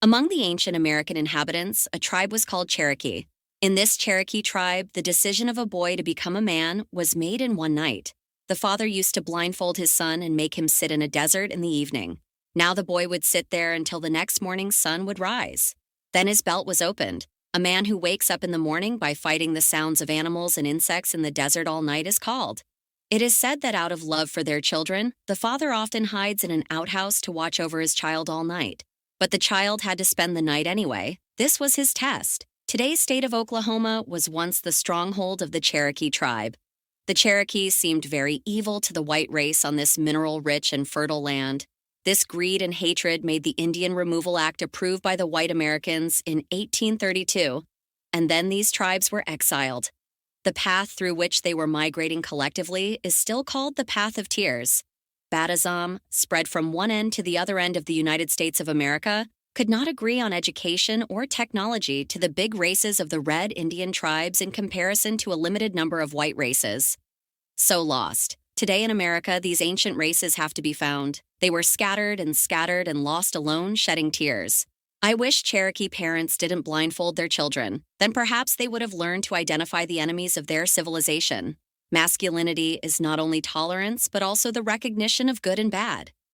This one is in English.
Among the ancient American inhabitants, a tribe was called Cherokee. In this Cherokee tribe, the decision of a boy to become a man was made in one night. The father used to blindfold his son and make him sit in a desert in the evening. Now the boy would sit there until the next morning's sun would rise. Then his belt was opened. A man who wakes up in the morning by fighting the sounds of animals and insects in the desert all night is called. It is said that out of love for their children, the father often hides in an outhouse to watch over his child all night. But the child had to spend the night anyway. This was his test. Today's state of Oklahoma was once the stronghold of the Cherokee tribe. The Cherokees seemed very evil to the white race on this mineral-rich and fertile land. This greed and hatred made the Indian Removal Act approved by the white Americans in 1832, and then these tribes were exiled. The path through which they were migrating collectively is still called the Path of Tears. Batazam, spread from one end to the other end of the United States of America, could not agree on education or technology to the big races of the red Indian tribes in comparison to a limited number of white races. So lost. Today in America, these ancient races have to be found. They were scattered and lost alone, shedding tears. I wish Cherokee parents didn't blindfold their children. Then perhaps they would have learned to identify the enemies of their civilization. Masculinity is not only tolerance, but also the recognition of good and bad.